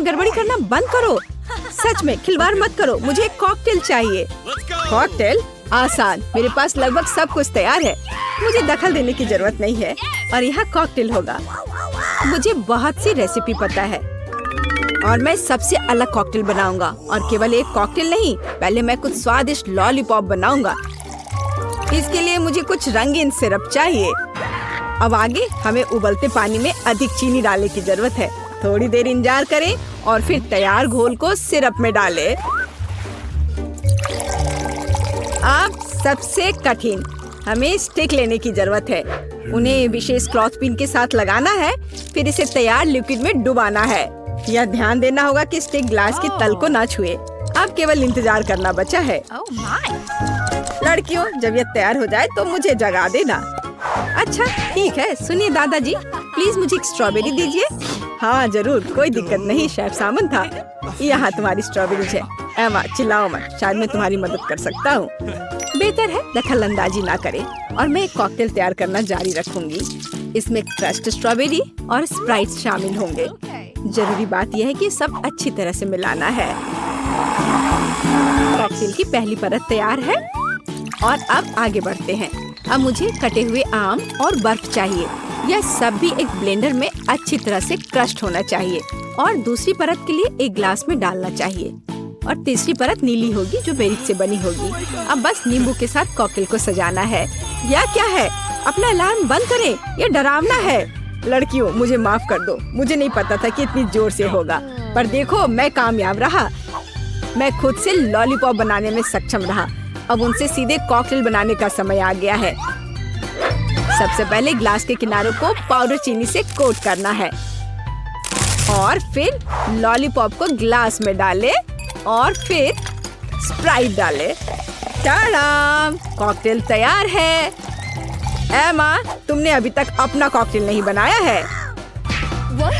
गड़बड़ी करना बंद करो। सच में खिलवाड़ मत करो, मुझे एक कॉकटेल चाहिए। कॉकटेल? आसान, मेरे पास लगभग सब कुछ तैयार है। मुझे दखल देने की जरूरत नहीं है और यहाँ कॉकटेल होगा। मुझे बहुत सी रेसिपी पता है और मैं सबसे अलग कॉकटेल बनाऊंगा। और केवल एक कॉकटेल नहीं, पहले मैं कुछ स्वादिष्ट लॉलीपॉप बनाऊंगा। इसके लिए मुझे कुछ रंगीन सिरप चाहिए। अब आगे हमें उबलते पानी में अधिक चीनी डालने की जरूरत है। थोड़ी देर इंतजार करें और फिर तैयार घोल को सिरप में डालें। अब सबसे कठिन, हमें स्टिक लेने की जरूरत है। उन्हें विशेष क्लॉथ पिन के साथ लगाना है, फिर इसे तैयार लिक्विड में डुबाना है। यह ध्यान देना होगा कि स्टिक ग्लास की तल को ना छुए। अब केवल इंतजार करना बचा है। लड़कियों, जब यह तैयार हो जाए तो मुझे जगा देना। अच्छा ठीक है, सुनिए दादाजी, प्लीज मुझे एक स्ट्रॉबेरी दीजिए। हाँ जरूर, कोई दिक्कत नहीं, शेफ सामन था। यहाँ तुम्हारी स्ट्रॉबेरी है। एमा चिल्लाओ मत, शायद मैं तुम्हारी मदद कर सकता हूँ। बेहतर है दखल अंदाजी ना करे और मैं एक कॉकटेल तैयार करना जारी रखूंगी। इसमें क्रश्ड स्ट्रॉबेरी और स्प्राइट शामिल होंगे। जरूरी बात यह है कि सब अच्छी तरह से मिलाना है। कॉकटेल की पहली परत तैयार है और अब आगे बढ़ते हैं। अब मुझे कटे हुए आम और बर्फ चाहिए। यह सब भी एक ब्लेंडर में अच्छी तरह से क्रश्ड होना चाहिए और दूसरी परत के लिए एक ग्लास में डालना चाहिए और तीसरी परत नीली होगी जो बेरी से बनी होगी। अब बस नींबू के साथ कॉकटेल को सजाना है। यह क्या है? अपना अलार्म बंद करें, यह डरावना है। लड़कियों, मुझे माफ कर दो, मुझे नहीं पता था कि इतनी जोर से होगा, पर देखो मैं कामयाब रहा। मैं खुद से लॉलीपॉप बनाने में सक्षम रहा। अब उनसे सीधे कॉकटेल बनाने का समय आ गया है। सबसे पहले ग्लास के किनारों को पाउडर चीनी से कोट करना है और फिर लॉलीपॉप को ग्लास में डालें और फिर स्प्राइट डालें। टाडाम! कॉकटेल तैयार है। एमा, तुमने अभी तक अपना कॉकटेल नहीं बनाया है।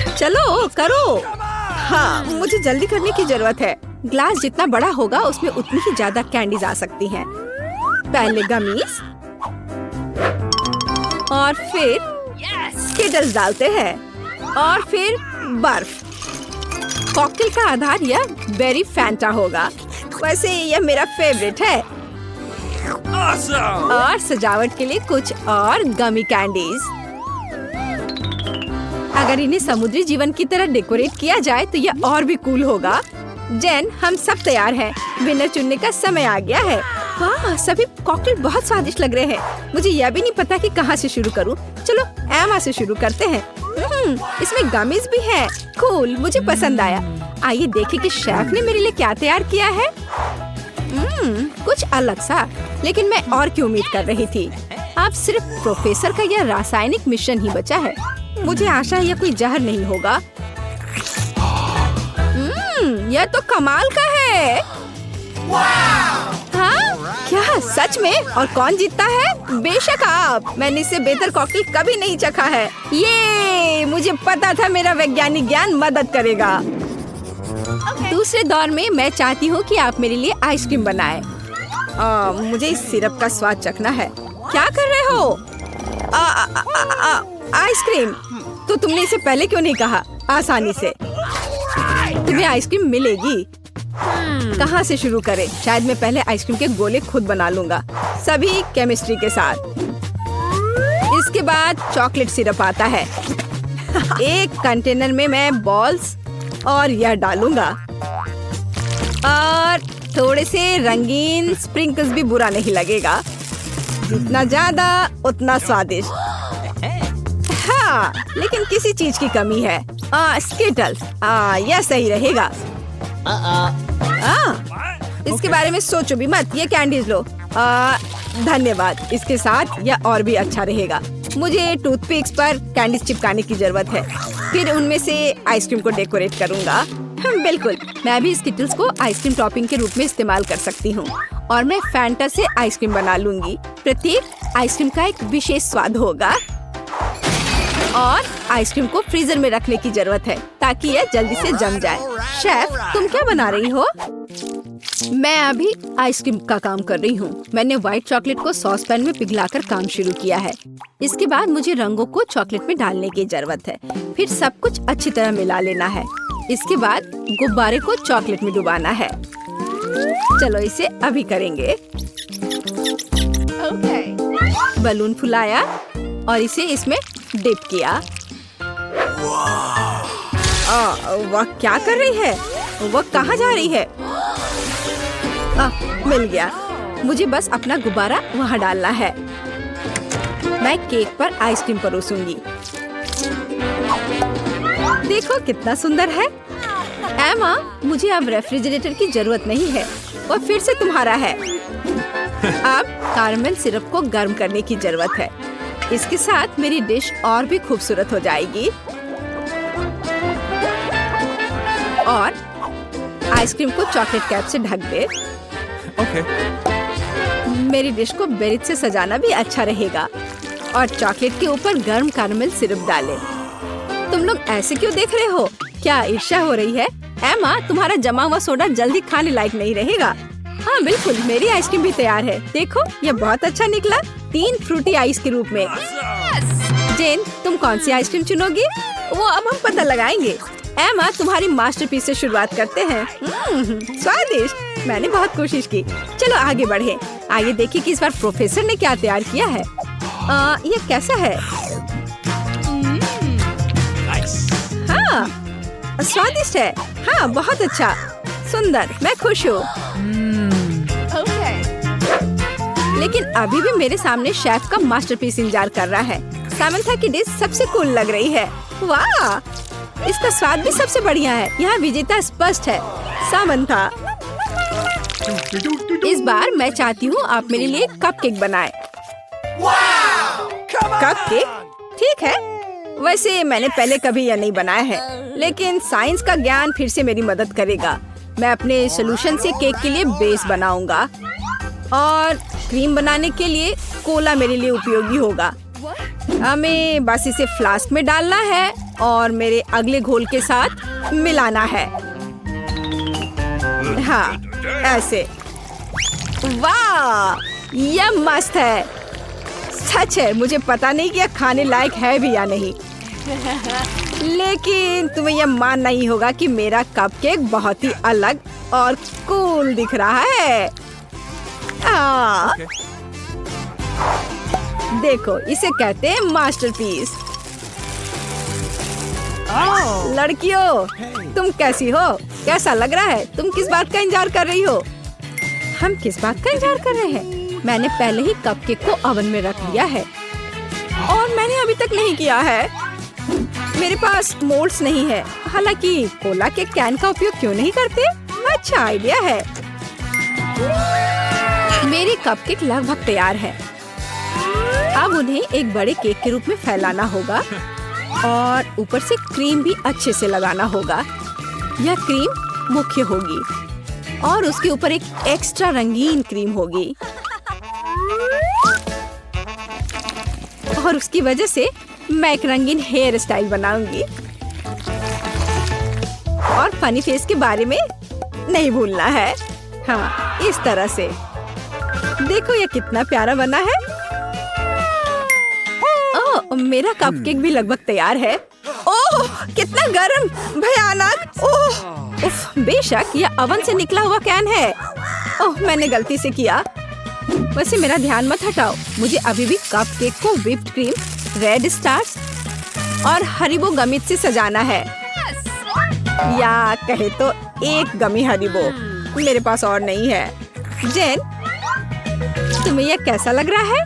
चलो करो। हाँ, मुझे जल्दी करने की जरूरत है। ग्लास जितना बड़ा होगा उसमें उतनी ही ज्यादा कैंडीज आ सकती हैं। पहले गमीज और फिर स्किटल्स डालते हैं और फिर बर्फ। कॉकटेल का आधार यह बेरी फैंटा होगा। वैसे यह मेरा फेवरेट है। और सजावट के लिए कुछ और गमी कैंडीज। अगर इन्हें समुद्री जीवन की तरह डेकोरेट किया जाए तो यह और भी कूल होगा। जेन, हम सब तैयार हैं। विनर चुनने का समय आ गया है। वाह, सभी कॉकटेल बहुत स्वादिष्ट लग रहे हैं। मुझे यह भी नहीं पता कि कहाँ से शुरू करूँ। चलो एमा से शुरू करते हैं। इसमें गमीज भी है। कूल, मुझे पसंद आया। आइए देखें कि शेफ ने मेरे लिए क्या तैयार किया है। कुछ अलग सा, लेकिन मैं और की उम्मीद कर रही थी। अब सिर्फ प्रोफेसर का यह रासायनिक मिश्रण ही बचा है। मुझे आशा है यह कोई जहर नहीं होगा। यह तो कमाल का है। हाँ? क्या सच में? और कौन जीतता है? बेशक आप। मैंने इससे बेहतर कॉकटेल कभी नहीं चखा है। ये मुझे पता था मेरा वैज्ञानिक ज्ञान मदद करेगा। दूसरे दौर में मैं चाहती हूँ कि आप मेरे लिए आइसक्रीम बनाएं। मुझे इस सिरप का स्वाद चखना है। क्या कर रहे हो? आइसक्रीम? तो तुमने इसे पहले क्यों नहीं कहा? आसानी से तुम्हें आइसक्रीम मिलेगी। कहाँ से शुरू करें? शायद मैं पहले आइसक्रीम के गोले खुद बना लूंगा, सभी केमिस्ट्री के साथ। इसके बाद चॉकलेट सिरप आता है। एक कंटेनर में मैं बॉल्स और यह डालूंगा और थोड़े से रंगीन स्प्रिंकल्स भी बुरा नहीं लगेगा। जितना ज्यादा उतना स्वादिष्ट। हाँ, लेकिन किसी चीज की कमी है। स्किटल्स, यह सही रहेगा। इसके बारे में सोचो भी मत। ये कैंडीज लो। धन्यवाद। इसके साथ यह और भी अच्छा रहेगा। मुझे टूथपिक्स पर कैंडीज चिपकाने की जरूरत है। फिर उनमें से आइसक्रीम को डेकोरेट करूंगा। बिल्कुल, मैं भी स्किटल्स को आइसक्रीम टॉपिंग के रूप में इस्तेमाल कर सकती हूँ और मैं फैंटा से आइसक्रीम बना लूंगी। प्रत्येक आइसक्रीम का एक विशेष स्वाद होगा और आइसक्रीम को फ्रीजर में रखने की जरूरत है ताकि यह जल्दी से जम जाए। शेफ, तुम क्या बना रही हो? मैं अभी आइसक्रीम का काम कर रही हूँ। मैंने व्हाइट चॉकलेट को सॉस पैन में पिघलाकर काम शुरू किया है। इसके बाद मुझे रंगों को चॉकलेट में डालने की जरूरत है। फिर सब कुछ अच्छी तरह मिला लेना है। इसके बाद गुब्बारे को चॉकलेट में डुबाना है। चलो इसे अभी करेंगे। बलून फुलाया और इसे इसमें डिप किया। वह क्या कर रही है? वह कहाँ जा रही है? मिल गया। मुझे बस अपना गुब्बारा वहाँ डालना है। मैं केक पर आइसक्रीम परोसूंगी। देखो कितना सुंदर है। एमा, मुझे अब रेफ्रिजरेटर की जरूरत नहीं है। वह फिर से तुम्हारा है। अब कैरमेल सिरप को गर्म करने की जरूरत है। इसके साथ मेरी डिश और भी खूबसूरत हो जाएगी। और आइसक्रीम को चॉकलेट कैप से ढक दे। मेरी डिश को बेरी से सजाना भी अच्छा रहेगा। और चॉकलेट के ऊपर गर्म कैरमेल सिरप डालें। तुम लोग ऐसे क्यों देख रहे हो? क्या ईर्ष्या हो रही है? एमा, तुम्हारा जमा हुआ सोडा जल्दी खाने लायक नहीं रहेगा। हाँ बिल्कुल, मेरी आइसक्रीम भी तैयार है। देखो, यह बहुत अच्छा निकला। 3 फ्रूटी आइस के रूप में। जेन, तुम कौन सी आइसक्रीम चुनोगी? वो अब हम पता लगाएंगे। एमा, तुम्हारी मास्टरपीस से शुरुआत करते हैं। स्वादिष्ट। मैंने बहुत कोशिश की। चलो आगे बढ़े। आगे देखिए कि इस बार प्रोफेसर ने क्या तैयार किया है। ये कैसा है? हाँ, स्वादिष्ट है। हाँ, बहुत अच्छा, सुंदर। मैं खुश हूँ। लेकिन अभी भी मेरे सामने शेफ का मास्टरपीस इंतजार कर रहा है। सामंथा की डिश सबसे कूल लग रही है। वाह, इसका स्वाद भी सबसे बढ़िया है। यहाँ विजेता स्पष्ट है, सामंथा। इस बार मैं चाहती हूँ आप मेरे लिए कपकेक बनाएं। कपकेक? ठीक है। वैसे मैंने पहले कभी यह नहीं बनाया है, लेकिन साइंस का ज्ञान फिर से मेरी मदद करेगा। मैं अपने सोल्यूशन से केक के लिए बेस बनाऊंगा और क्रीम बनाने के लिए कोला मेरे लिए उपयोगी होगा। हमें बस इसे फ्लास्क में डालना है और मेरे अगले घोल के साथ मिलाना है। हाँ, ऐसे। वाह, यह मस्त है। सच है, मुझे पता नहीं कि यह खाने लायक है भी या नहीं। लेकिन तुम्हें यह मानना ही होगा कि मेरा कपकेक बहुत ही अलग और कूल दिख रहा है। देखो, इसे कहते हैं मास्टरपीस। लड़कियों, तुम कैसी हो? कैसा लग रहा है? तुम किस बात का इंतजार कर रही हो? हम किस बात का इंतजार कर रहे हैं? मैंने पहले ही कपकेक को ओवन में रख दिया है और मैंने अभी तक नहीं किया है। मेरे पास मोल्ड्स नहीं है। हालांकि कोला के कैन का उपयोग क्यों नहीं करते? अच्छा आइडिया है। मेरे कपकेक लगभग तैयार है। अब उन्हें एक बड़े केक के रूप में फैलाना होगा और ऊपर से क्रीम भी अच्छे से लगाना होगा। यह क्रीम मुख्य होगी और उसके ऊपर एक एक्स्ट्रा रंगीन क्रीम होगी और उसकी वजह से मैं एक रंगीन हेयर स्टाइल बनाऊंगी। और फनी फेस के बारे में नहीं भूलना है। हाँ, इस तरह से। देखो यह कितना प्यारा बना है। ओह, मेरा कपकेक भी लगभग तैयार है। ओह, कितना गर्म, भयानक। ओह, उफ, बेशक यह ओवन से निकला हुआ कैन है। ओह, मैंने गलती से किया। वैसे मेरा ध्यान मत हटाओ। मुझे अभी भी कपकेक को व्हिप्ड क्रीम, रेड स्टार्स और हरीबो गमित से सजाना है। या कहे तो एक गमी हरीबो। मेरे पास और नहीं है। जेन, तुम्हें यह कैसा लग रहा है?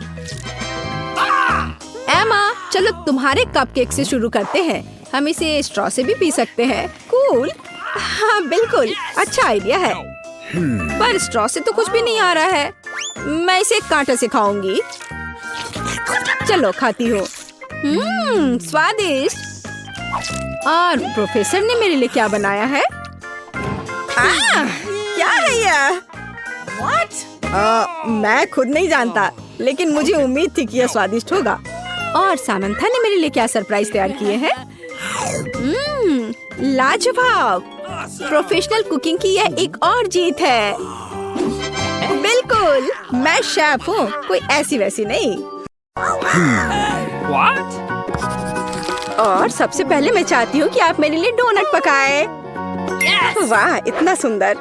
एमा, चलो तुम्हारे कपकेक से शुरू करते हैं। हम इसे स्ट्रॉ से भी पी सकते हैं। कूल। हाँ बिल्कुल, अच्छा आइडिया है। पर स्ट्रॉ से तो कुछ भी नहीं आ रहा है। मैं इसे कांटे से खाऊंगी। चलो खाती हूँ। स्वादिष्ट। और प्रोफेसर ने मेरे लिए क्या बनाया है? क्या है यह? मैं खुद नहीं जानता, लेकिन मुझे उम्मीद थी कि यह स्वादिष्ट होगा। और सामंथा ने मेरे लिए क्या सरप्राइज तैयार किए हैं? लाजवाब। प्रोफेशनल कुकिंग की यह एक और जीत है। बिल्कुल, मैं शेफ हूँ, कोई ऐसी वैसी नहीं। What? और सबसे पहले मैं चाहती हूँ कि आप मेरे लिए डोनट पकाएं। वाह, इतना सुंदर।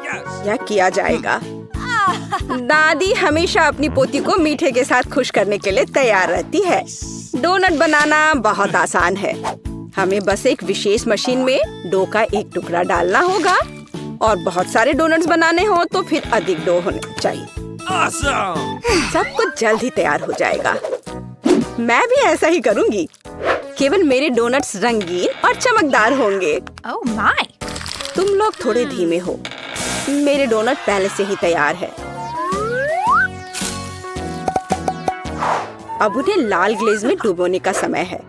यह किया जाएगा। दादी हमेशा अपनी पोती को मीठे के साथ खुश करने के लिए तैयार रहती है। डोनट बनाना बहुत आसान है। हमें बस एक विशेष मशीन में डो का एक टुकड़ा डालना होगा और बहुत सारे डोनट्स बनाने हो तो फिर अधिक डो होने चाहिए। सब कुछ जल्द ही तैयार हो जाएगा। मैं भी ऐसा ही करूंगी। केवल मेरे डोनट्स रंगीन और चमकदार होंगे। Oh my! तुम लोग थोड़े धीमे हो। मेरे डोनट पहले से ही तैयार है। अब उन्हें लाल ग्लेज में डुबोने का समय है।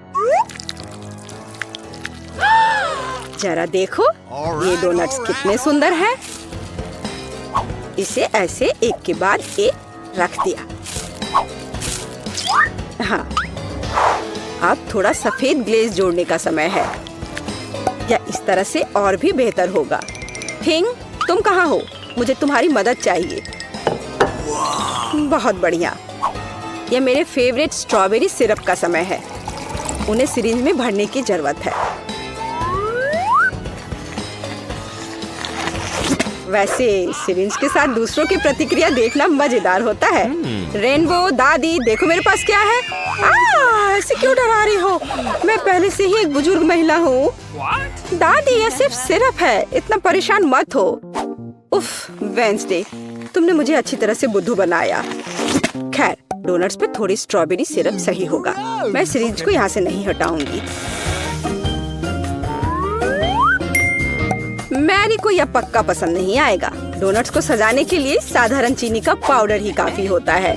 जरा देखो, ये डोनट्स कितने सुंदर हैं। इसे ऐसे एक के बाद एक रख दिया। हाँ, अब थोड़ा सफेद ग्लेज जोड़ने का समय है। या इस तरह से और भी बेहतर होगा। हिंग, तुम कहाँ हो? मुझे तुम्हारी मदद चाहिए। बहुत बढ़िया। यह मेरे फेवरेट स्ट्रॉबेरी सिरप का समय है। उन्हें सिरिंज में भरने की जरूरत है। वैसे सिरिंज के साथ दूसरों की प्रतिक्रिया देखना मजेदार होता है। रेनबो, दादी, देखो मेरे पास क्या है। ऐसे क्यों डरा रही हो? मैं पहले से ही एक बुजुर्ग महिला हूँ। दादी, यह सिर्फ सिरप है, इतना परेशान मत हो। उफ, वेंसडे, तुमने मुझे अच्छी तरह से बुद्धू बनाया। खैर, डोनट्स पे थोड़ी स्ट्रॉबेरी सिरप सही होगा। मैं सिरिंज को यहाँ से नहीं हटाऊंगी। मैरी को यह पक्का पसंद नहीं आएगा। डोनट्स को सजाने के लिए साधारण चीनी का पाउडर ही काफी होता है।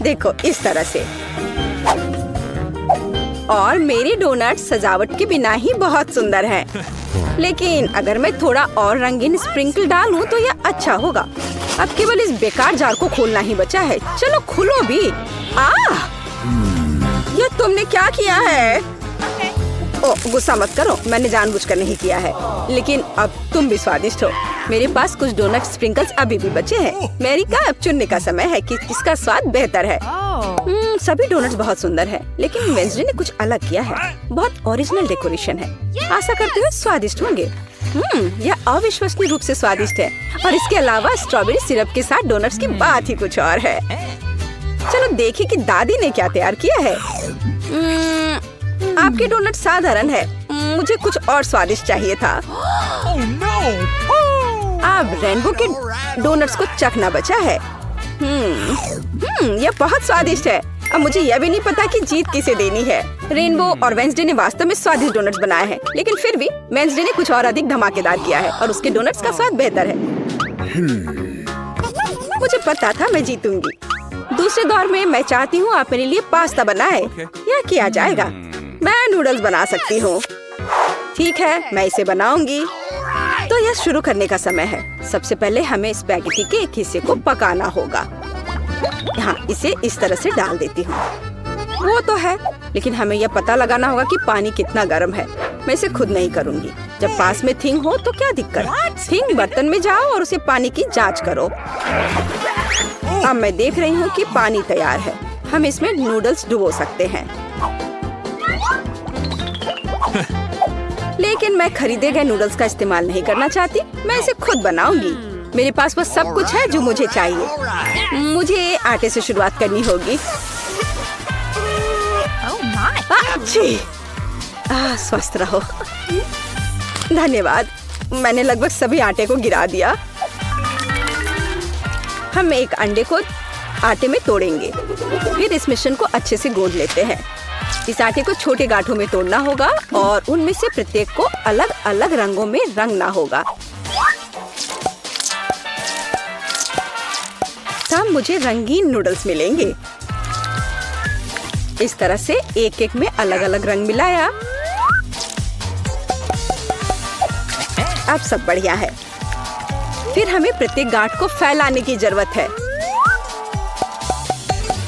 देखो, इस तरह से। और मेरे डोनट्स सजावट के बिना ही बहुत सुंदर हैं। लेकिन अगर मैं थोड़ा और रंगीन स्प्रिंकल डालूं तो यह अच्छा होगा। अब केवल इस बेकार जार को खोलना ही बचा है। चलो खुलो भी। ये तुमने क्या किया है? ओह, गुस्सा मत करो, मैंने जानबूझकर नहीं किया है। लेकिन अब तुम भी स्वादिष्ट हो। मेरे पास कुछ डोनट स्प्रिंकल्स अभी भी बचे हैं। मैरी का अब चुनने का समय है कि किसका स्वाद बेहतर है। सभी डोनट्स बहुत सुंदर हैं, लेकिन वेंसडे ने कुछ अलग किया है। बहुत ओरिजिनल डेकोरेशन है। आशा करते हुए स्वादिष्ट होंगे। यह अविश्वसनीय रूप से स्वादिष्ट है। और इसके अलावा स्ट्रॉबेरी सिरप के साथ डोनट्स की बात ही कुछ और है। चलो देखिए कि दादी ने क्या तैयार किया है। आपके डोनट साधारण है। मुझे कुछ और स्वादिष्ट चाहिए था। अब रेनबो के डोनट्स को चखना बचा है। यह बहुत स्वादिष्ट है। अब मुझे यह भी नहीं पता कि जीत किसे देनी है। रेनबो और वेंसडे ने वास्तव में स्वादिष्ट डोनट्स बनाए हैं, लेकिन फिर भी वेंसडे ने कुछ और अधिक धमाकेदार किया है और उसके डोनट्स का स्वाद बेहतर है। मुझे पता था मैं जीतूंगी। दूसरे दौर में मैं चाहती हूँ आप मेरे लिए पास्ता बनाए। यह किया जाएगा। मैं नूडल्स बना सकती हूँ। ठीक है, मैं इसे बनाऊंगी। तो यह शुरू करने का समय है। सबसे पहले हमें स्पैगेटी के एक हिस्से को पकाना होगा। यहाँ इसे इस तरह से डाल देती हूँ। वो तो है, लेकिन हमें यह पता लगाना होगा कि पानी कितना गर्म है। मैं इसे खुद नहीं करूँगी। जब पास में थिंग हो तो क्या दिक्कत। थिंग बर्तन में जाओ और उसे पानी की जांच करो। अब मैं देख रही हूँ कि पानी तैयार है। हम इसमें नूडल्स डुबो सकते हैं। लेकिन मैं खरीदे गए नूडल्स का इस्तेमाल नहीं करना चाहती। मैं इसे खुद बनाऊंगी। मेरे पास वो सब कुछ है जो मुझे चाहिए। मुझे आटे से शुरुआत करनी होगी। स्वस्थ रहो। धन्यवाद। मैंने लगभग सभी आटे को गिरा दिया। हम एक अंडे को आटे में तोड़ेंगे। फिर इस मिश्रण को अच्छे से गूंथ लेते हैं। इस आटे को छोटे गांठों में तोड़ना होगा और उनमें से प्रत्येक को अलग अलग रंगों में रंगना होगा। तब मुझे रंगीन नूडल्स मिलेंगे। इस तरह से एक एक में अलग अलग रंग मिलाया। अब सब बढ़िया है। फिर हमें प्रत्येक गांठ को फैलाने की जरूरत है।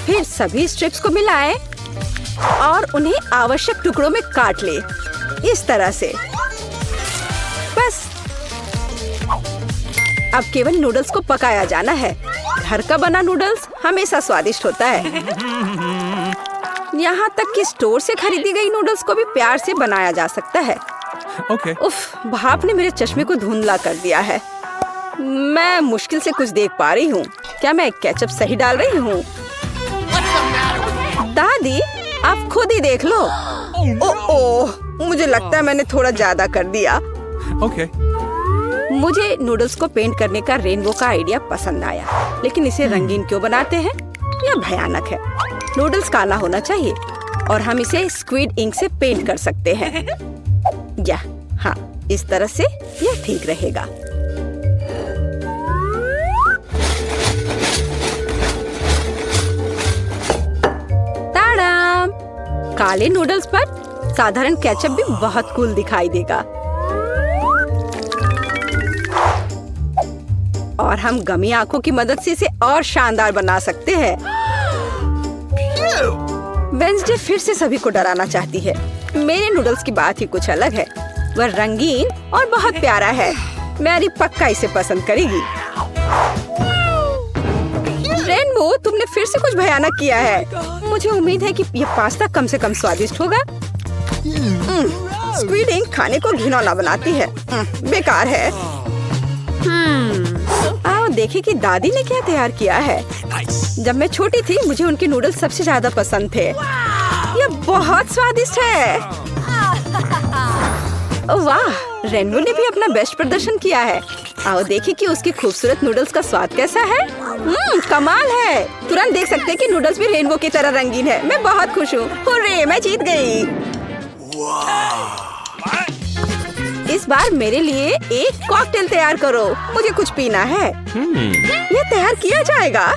फिर सभी स्ट्रिप्स को मिलाएं और उन्हें आवश्यक टुकड़ों में काट ले। इस तरह से बस। अब केवल नूडल्स को पकाया जाना है। घर का बना नूडल्स हमेशा स्वादिष्ट होता है। यहाँ तक कि स्टोर से खरीदी गई नूडल्स को भी प्यार से बनाया जा सकता है। Okay. उफ, भाप ने मेरे चश्मे को धुंधला कर दिया है। मैं मुश्किल से कुछ देख पा रही हूँ। क्या मैं केचप सही डाल रही हूँ? दादी, आप खुद ही देख लो। ओह, मुझे लगता है मैंने थोड़ा ज्यादा कर दिया। Okay. मुझे नूडल्स को पेंट करने का रेनबो का आइडिया पसंद आया, लेकिन इसे रंगीन क्यों बनाते हैं? यह भयानक है। नूडल्स काला होना चाहिए और हम इसे स्क्विड इंक से पेंट कर सकते हैं। या हाँ, इस तरह से यह ठीक रहेगा। ताड़ाम! काले नूडल्स पर साधारण केचप भी बहुत कूल दिखाई देगा। और हम गमी आंखों की मदद से इसे और शानदार बना सकते हैं। वेंसडे फिर से सभी को डराना चाहती है। मेरे नूडल्स की बात ही कुछ अलग है। वह रंगीन और बहुत प्यारा है। मैरी पक्का इसे पसंद करेगी। रेनबो, तुमने फिर से कुछ भयानक किया है। मुझे उम्मीद है कि यह पास्ता कम से कम स्वादिष्ट होगा। स्क्विड इंक खाने को घिनौना बनाती है। बेकार है। आओ देखें कि दादी ने क्या तैयार किया है। जब मैं छोटी थी, मुझे उनके नूडल्स सबसे ज्यादा पसंद थे। यह बहुत स्वादिष्ट है। वाह, रेनबो ने भी अपना बेस्ट प्रदर्शन किया है। आओ देखें कि उसके खूबसूरत नूडल्स का स्वाद कैसा है। कमाल है। तुरंत देख सकते हैं कि नूडल्स भी रेनबो की तरह रंगीन है। मैं बहुत खुश हूँ। हुर्रे, मैं जीत गई। इस बार मेरे लिए एक कॉकटेल तैयार करो। मुझे कुछ पीना है। यह तैयार किया जाएगा।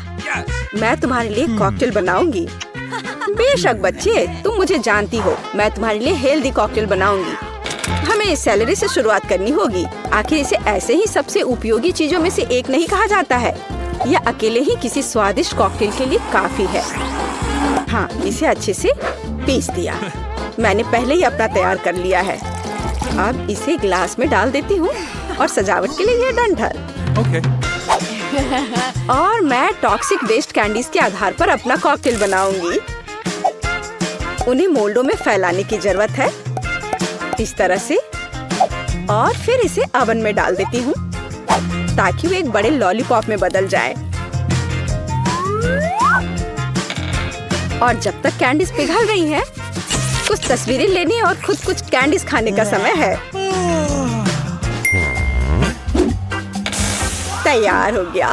मैं तुम्हारे लिए कॉकटेल बनाऊंगी। बेशक बच्चे, तुम मुझे जानती हो। मैं तुम्हारे लिए हेल्दी कॉकटेल बनाऊंगी। हमें सेलेरी से शुरुआत करनी होगी। आखिर इसे ऐसे ही सबसे उपयोगी चीजों में से एक नहीं कहा जाता है। यह अकेले ही किसी स्वादिष्ट कॉकटेल के लिए काफी है। हाँ, इसे अच्छे से पीस दिया। मैंने पहले ही अपना तैयार कर लिया है। अब इसे ग्लास में डाल देती हूँ और सजावट के लिए ये डंठल। Okay. और मैं टॉक्सिक वेस्ट कैंडीज के आधार पर अपना कॉकटेल बनाऊंगी। उन्हें मोल्डों में फैलाने की जरूरत है, इस तरह से। और फिर इसे ओवन में डाल देती हूँ ताकि वो एक बड़े लॉलीपॉप में बदल जाए। और जब तक कैंडीज पिघल रही हैं, कुछ तस्वीरें लेनी और खुद कुछ कैंडीज खाने का समय है। तैयार हो गया।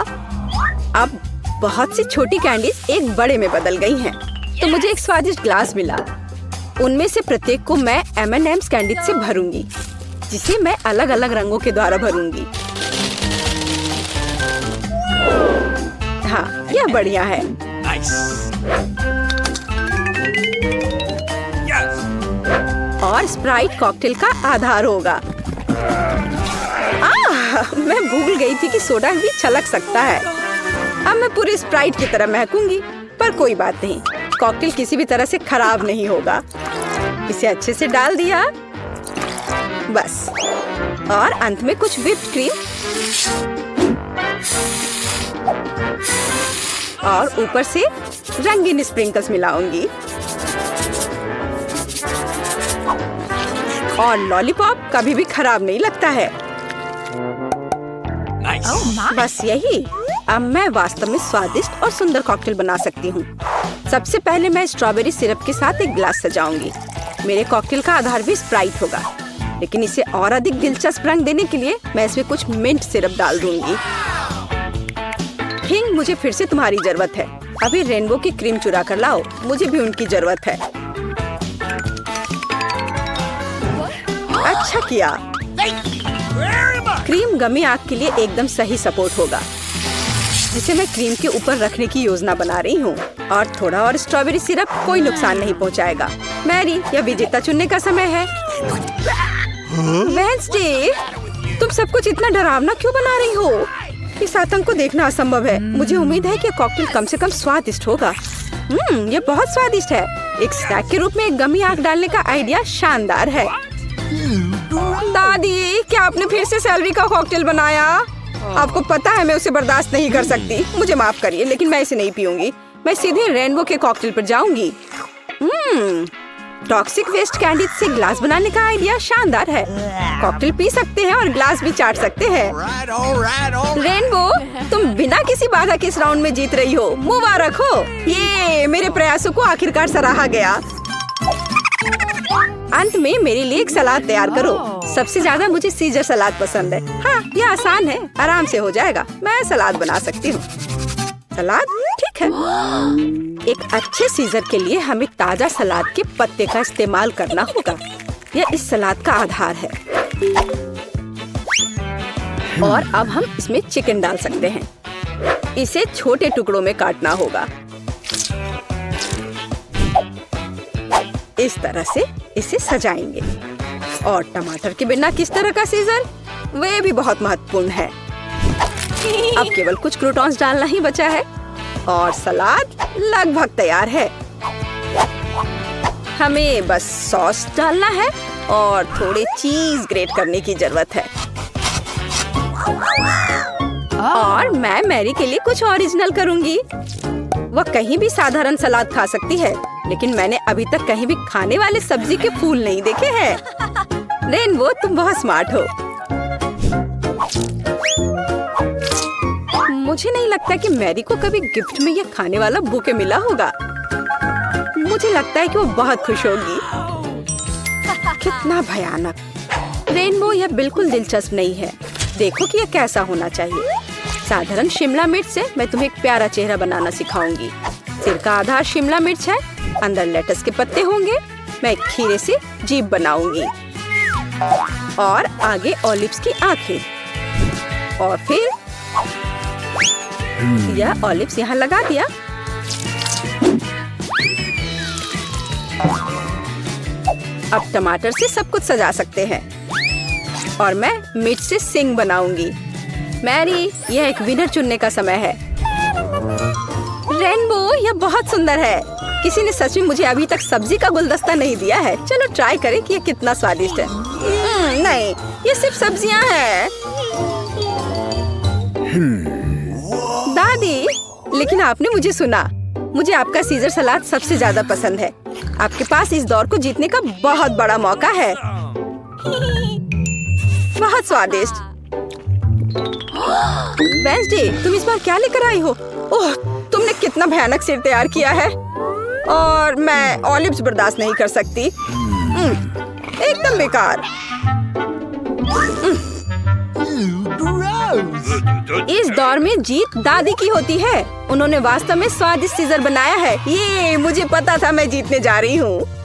अब बहुत सी छोटी कैंडीज एक बड़े में बदल गई हैं, तो मुझे एक स्वादिष्ट ग्लास मिला। उनमें से प्रत्येक को मैं M&M's कैंडीज से भरूंगी, जिसे मैं अलग अलग रंगों के द्वारा भरूंगी। हाँ, यह बढ़िया है। और स्प्राइट कॉकटेल का आधार होगा। मैं भूल गई थी कि सोडा भी छलक सकता है। अब मैं पूरे स्प्राइट की तरह महकूंगी, पर कोई बात नहीं। कॉकटेल किसी भी तरह से खराब नहीं होगा। इसे अच्छे से डाल दिया, बस। और अंत में कुछ व्हिप्ड क्रीम और ऊपर से रंगीन स्प्रिंकल्स मिलाऊंगी। और लॉलीपॉप कभी भी खराब नहीं लगता है। बस यही। अब मैं वास्तव में स्वादिष्ट और सुंदर कॉकटेल बना सकती हूँ। सबसे पहले मैं स्ट्रॉबेरी सिरप के साथ एक ग्लास सजाऊंगी। मेरे कॉकटेल का आधार भी स्प्राइट होगा, लेकिन इसे और अधिक दिलचस्प रंग देने के लिए मैं इसमें कुछ मिंट सिरप डाल दूंगी। हिंग, मुझे फिर से तुम्हारी जरूरत है। अभी रेनबो की क्रीम चुरा कर लाओ। मुझे भी उनकी जरूरत है। अच्छा किया। क्रीम गमी आग के लिए एकदम सही सपोर्ट होगा, जिसे मैं क्रीम के ऊपर रखने की योजना बना रही हूँ। और थोड़ा और स्ट्रॉबेरी सिरप कोई नुकसान नहीं पहुँचाएगा। मैरी, यह विजेता चुनने का समय है। वेंसडे, तुम सब कुछ इतना डरावना क्यों बना रही हो? इस आतंक को देखना असंभव है। मुझे उम्मीद है कि कॉकटेल कम से कम स्वादिष्ट होगा। ये बहुत स्वादिष्ट है। एक स्नैक के रूप में एक गमी आग डालने का आइडिया शानदार है। दादी, क्या आपने फिर से सेलरी का कॉकटेल बनाया? आपको पता है मैं उसे बर्दाश्त नहीं कर सकती। मुझे माफ करिए, लेकिन मैं इसे नहीं पीऊंगी। मैं सीधे रेनबो के कॉकटेल पर जाऊंगी। टॉक्सिक वेस्ट कैंडी से ग्लास बनाने का आइडिया शानदार है। कॉकटेल पी सकते हैं और ग्लास भी चाट सकते हैं। रेनबो, तुम बिना किसी बाधा के इस राउंड में जीत रही हो। मुबारक हो। ये मेरे प्रयासों को आखिरकार सराहा गया। अंत में मेरे लिए एक सलाद तैयार करो। सबसे ज्यादा मुझे सीजर सलाद पसंद है। हाँ, ये आसान है, आराम से हो जाएगा। मैं सलाद बना सकती हूँ। सलाद ठीक है। एक अच्छे सीजर के लिए हमें ताजा सलाद के पत्ते का इस्तेमाल करना होगा। यह इस सलाद का आधार है। और अब हम इसमें चिकन डाल सकते हैं। इसे छोटे टुकड़ों में काटना होगा। इस तरह से इसे सजाएंगे। और टमाटर के बिना किस तरह का सीजर, वे भी बहुत महत्वपूर्ण है। अब केवल कुछ क्रूटॉन्स डालना ही बचा है और सलाद लगभग तैयार है। हमें बस सॉस डालना है और थोड़े चीज ग्रेट करने की जरूरत है। और मैं मैरी के लिए कुछ ओरिजिनल करूंगी। वह कहीं भी साधारण सलाद खा सकती है, लेकिन मैंने अभी तक कहीं भी खाने वाले सब्जी के फूल नहीं देखे हैं। रेनबो, तुम बहुत स्मार्ट हो। मुझे नहीं लगता कि मैरी को कभी गिफ्ट में यह खाने वाला बुके मिला होगा। मुझे लगता है कि वो बहुत खुश होगी। कितना भयानक। रेनबो, यह बिल्कुल दिलचस्प नहीं है। देखो कि यह कैसा होना चाहिए। साधारण शिमला मिर्च से मैं तुम्हें एक प्यारा चेहरा बनाना सिखाऊंगी। सिर का आधार शिमला मिर्च है, अंदर लेटस के पत्ते होंगे। मैं एक खीरे से जीभ बनाऊंगी और आगे ऑलिव्स की आंखें। और फिर यह ऑलिव्स यहाँ लगा दिया। अब टमाटर से सब कुछ सजा सकते हैं। और मैं मिर्च से सिंग बनाऊंगी। मैरी, यह एक विनर चुनने का समय है। रेनबो, यह बहुत सुंदर है। किसी ने सच में मुझे अभी तक सब्जी का गुलदस्ता नहीं दिया है। चलो ट्राई करें कि यह कितना स्वादिष्ट है। नहीं, ये सिर्फ सब्जियां हैं। दादी, लेकिन आपने मुझे सुना। मुझे आपका सीजर सलाद सबसे ज्यादा पसंद है। आपके पास इस दौर को जीतने का बहुत बड़ा मौका है। बहुत स्वादिष्ट। वेंसडे, तुम इस बार क्या लेकर आई हो? ओह, तुमने कितना भयानक सिर तैयार किया है। और मैं ऑलिव्स बर्दाश्त नहीं कर सकती। एकदम बेकार। इस दौर में जीत दादी की होती है। उन्होंने वास्तव में स्वादिष्ट सीजर बनाया है। ये मुझे पता था मैं जीतने जा रही हूँ।